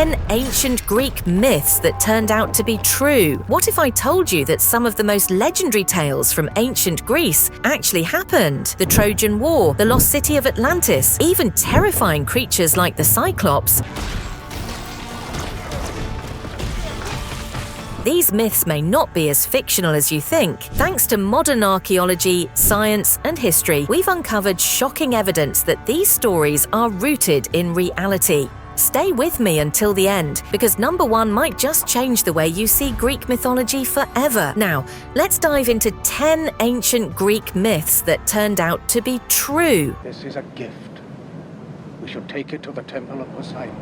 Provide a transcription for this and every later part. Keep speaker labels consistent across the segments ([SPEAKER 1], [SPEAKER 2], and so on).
[SPEAKER 1] 10 ancient Greek myths that turned out to be true. What if I told you that some of the most legendary tales from ancient Greece actually happened? The Trojan War, the lost city of Atlantis, even terrifying creatures like the Cyclops. These myths may not be as fictional as you think. Thanks to modern archaeology, science, and history, we've uncovered shocking evidence that these stories are rooted in reality. Stay with me until the end, because number 1 might just change the way you see Greek mythology forever. Now, let's dive into 10 ancient Greek myths that turned out to be true.
[SPEAKER 2] This is a gift. We should take it to the Temple of Poseidon.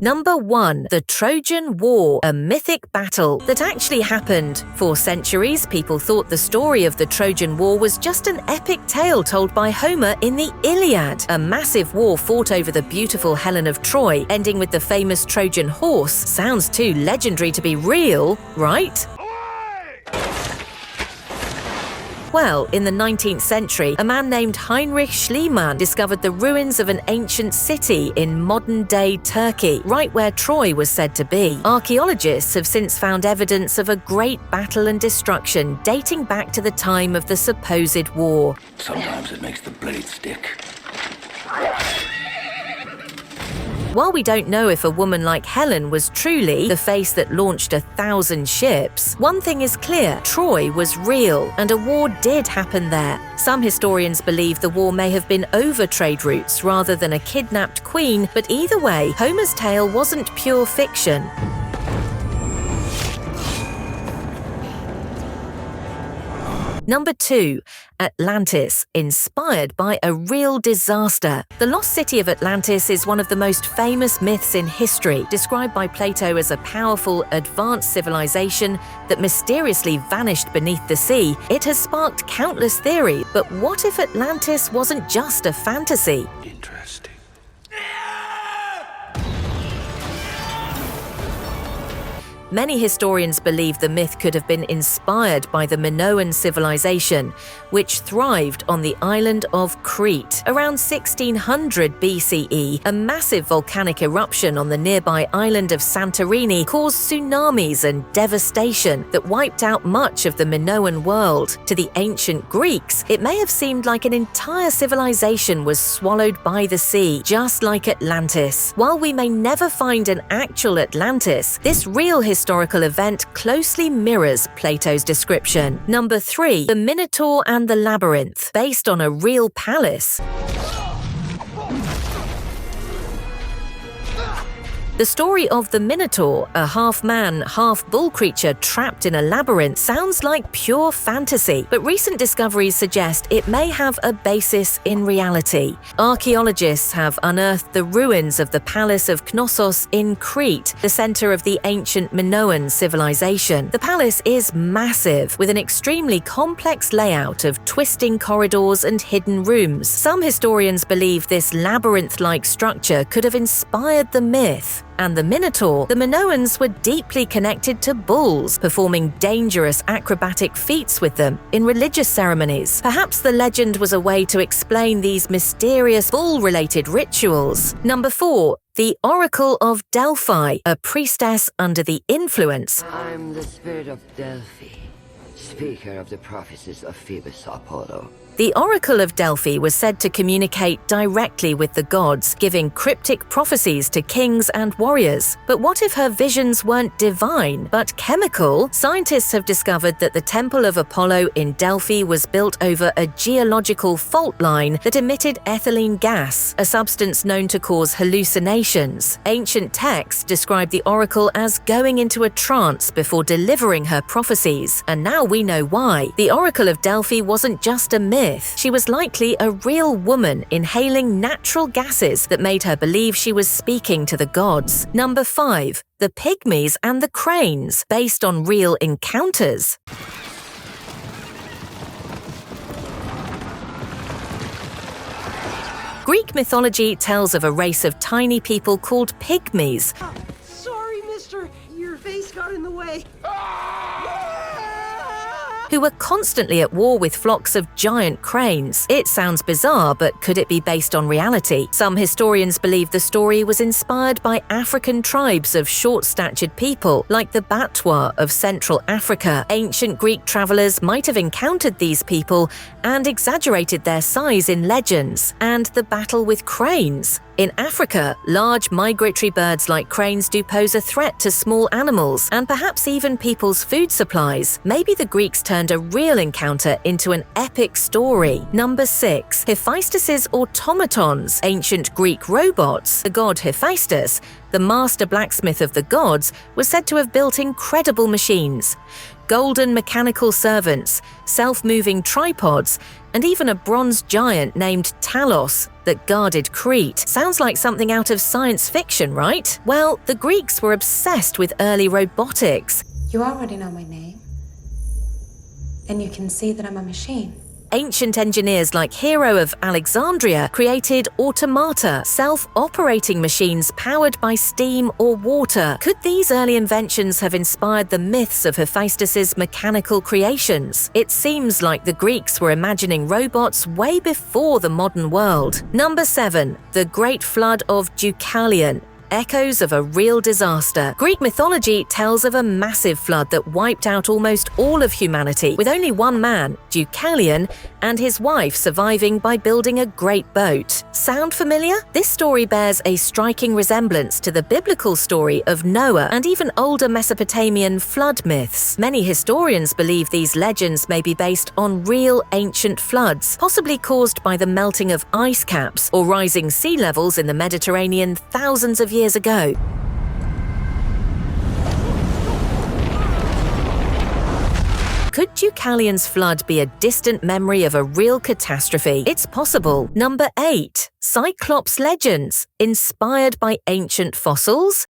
[SPEAKER 1] Number 1. The Trojan War, a mythic battle that actually happened. For centuries, people thought the story of the Trojan War was just an epic tale told by Homer in the Iliad. A massive war fought over the beautiful Helen of Troy, ending with the famous Trojan horse. Sounds too legendary to be real, right? Well, in the 19th century, a man named Heinrich Schliemann discovered the ruins of an ancient city in modern-day Turkey, right where Troy was said to be. Archaeologists have since found evidence of a great battle and destruction dating back to the time of the supposed war.
[SPEAKER 3] Sometimes it makes the blade stick.
[SPEAKER 1] While we don't know if a woman like Helen was truly the face that launched 1,000 ships, one thing is clear: Troy was real, and a war did happen there. Some historians believe the war may have been over trade routes rather than a kidnapped queen, but either way, Homer's tale wasn't pure fiction. Number 2. Atlantis, inspired by a real disaster. The lost city of Atlantis is one of the most famous myths in history, described by Plato as a powerful, advanced civilization that mysteriously vanished beneath the sea. It has sparked countless theories, but what if Atlantis wasn't just a fantasy?
[SPEAKER 3] Interesting.
[SPEAKER 1] Many historians believe the myth could have been inspired by the Minoan civilization, which thrived on the island of Crete. Around 1600 BCE, a massive volcanic eruption on the nearby island of Santorini caused tsunamis and devastation that wiped out much of the Minoan world. To the ancient Greeks, it may have seemed like an entire civilization was swallowed by the sea, just like Atlantis. While we may never find an actual Atlantis, this real historical event closely mirrors Plato's description. Number 3. The Minotaur and the Labyrinth, based on a real palace. The story of the Minotaur, a half-man, half-bull creature trapped in a labyrinth, sounds like pure fantasy, but recent discoveries suggest it may have a basis in reality. Archaeologists have unearthed the ruins of the palace of Knossos in Crete, the center of the ancient Minoan civilization. The palace is massive, with an extremely complex layout of twisting corridors and hidden rooms. Some historians believe this labyrinth-like structure could have inspired the myth. And the Minotaur, the Minoans were deeply connected to bulls, performing dangerous acrobatic feats with them in religious ceremonies. Perhaps the legend was a way to explain these mysterious bull-related rituals. Number 4. The Oracle of Delphi, a priestess under the influence.
[SPEAKER 4] I'm the spirit of Delphi, speaker of the prophecies of Phoebus Apollo.
[SPEAKER 1] The Oracle of Delphi was said to communicate directly with the gods, giving cryptic prophecies to kings and warriors. But what if her visions weren't divine, but chemical? Scientists have discovered that the Temple of Apollo in Delphi was built over a geological fault line that emitted ethylene gas, a substance known to cause hallucinations. Ancient texts describe the oracle as going into a trance before delivering her prophecies, and now we know why. The Oracle of Delphi wasn't just a myth. She was likely a real woman inhaling natural gases that made her believe she was speaking to the gods. Number 5. The Pygmies and the Cranes, based on real encounters. Greek mythology tells of a race of tiny people called pygmies.
[SPEAKER 5] Sorry, mister. Your face got in the way.
[SPEAKER 1] who were constantly at war with flocks of giant cranes. It sounds bizarre, but could it be based on reality? Some historians believe the story was inspired by African tribes of short-statured people, like the Batwa of Central Africa. Ancient Greek travelers might have encountered these people and exaggerated their size in legends. And the battle with cranes. In Africa, large migratory birds like cranes do pose a threat to small animals and perhaps even people's food supplies. Maybe the Greeks turned a real encounter into an epic story. Number 6. Hephaestus's automatons, ancient Greek robots. The god Hephaestus, the master blacksmith of the gods, was said to have built incredible machines. Golden mechanical servants, self-moving tripods, and even a bronze giant named Talos that guarded Crete. Sounds like something out of science fiction, right? Well, the Greeks were obsessed with early robotics.
[SPEAKER 5] You already know my name, and you can see that I'm a machine.
[SPEAKER 1] Ancient engineers like Hero of Alexandria created automata, self-operating machines powered by steam or water. Could these early inventions have inspired the myths of Hephaestus's mechanical creations? It seems like the Greeks were imagining robots way before the modern world. Number 7. The Great Flood of Deucalion. Echoes of a real disaster. Greek mythology tells of a massive flood that wiped out almost all of humanity, with only one man, Deucalion, and his wife surviving by building a great boat. Sound familiar? This story bears a striking resemblance to the biblical story of Noah and even older Mesopotamian flood myths. Many historians believe these legends may be based on real ancient floods, possibly caused by the melting of ice caps or rising sea levels in the Mediterranean thousands of years ago. Could Deucalion's flood be a distant memory of a real catastrophe? It's possible. Number 8. Cyclops legends, inspired by ancient fossils?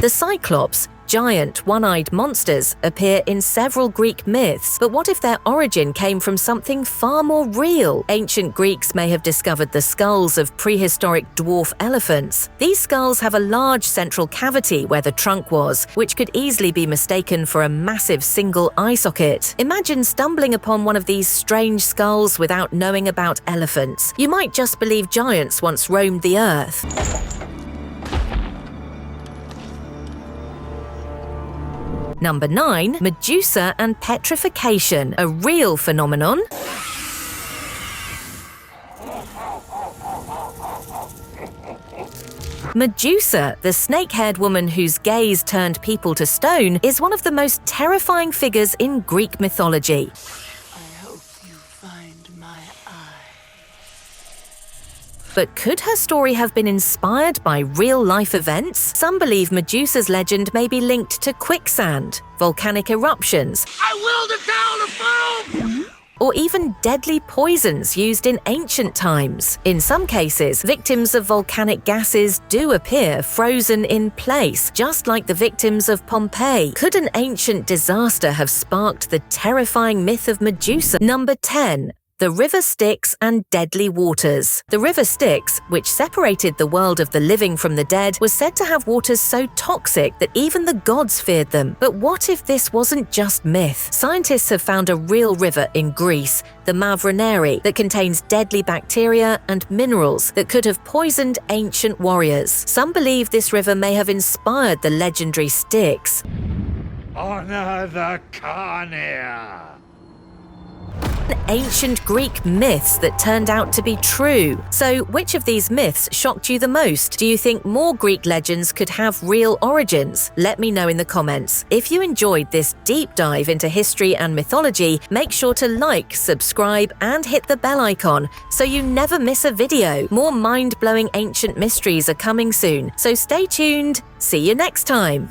[SPEAKER 1] The Cyclops, giant, one-eyed monsters, appear in several Greek myths, but what if their origin came from something far more real? Ancient Greeks may have discovered the skulls of prehistoric dwarf elephants. These skulls have a large central cavity where the trunk was, which could easily be mistaken for a massive single eye socket. Imagine stumbling upon one of these strange skulls without knowing about elephants. You might just believe giants once roamed the earth. Number 9. Medusa and petrification, a real phenomenon. Medusa, the snake-haired woman whose gaze turned people to stone, is one of the most terrifying figures in Greek mythology.
[SPEAKER 6] I hope you find my eye.
[SPEAKER 1] But could her story have been inspired by real-life events? Some believe Medusa's legend may be linked to quicksand, volcanic eruptions,
[SPEAKER 2] I will the town of foam!
[SPEAKER 1] or even deadly poisons used in ancient times. In some cases, victims of volcanic gases do appear frozen in place, just like the victims of Pompeii. Could an ancient disaster have sparked the terrifying myth of Medusa? Number 10. The river Styx and deadly waters. The river Styx, which separated the world of the living from the dead, was said to have waters so toxic that even the gods feared them. But what if this wasn't just myth? Scientists have found a real river in Greece, the Mavroneri, that contains deadly bacteria and minerals that could have poisoned ancient warriors. Some believe this river may have inspired the legendary Styx.
[SPEAKER 2] Honor the carnea!
[SPEAKER 1] Ancient Greek myths that turned out to be true. So, which of these myths shocked you the most? Do you think more Greek legends could have real origins? Let me know in the comments. If you enjoyed this deep dive into history and mythology, make sure to like, subscribe, and hit the bell icon so you never miss a video. More mind-blowing ancient mysteries are coming soon, so stay tuned. See you next time.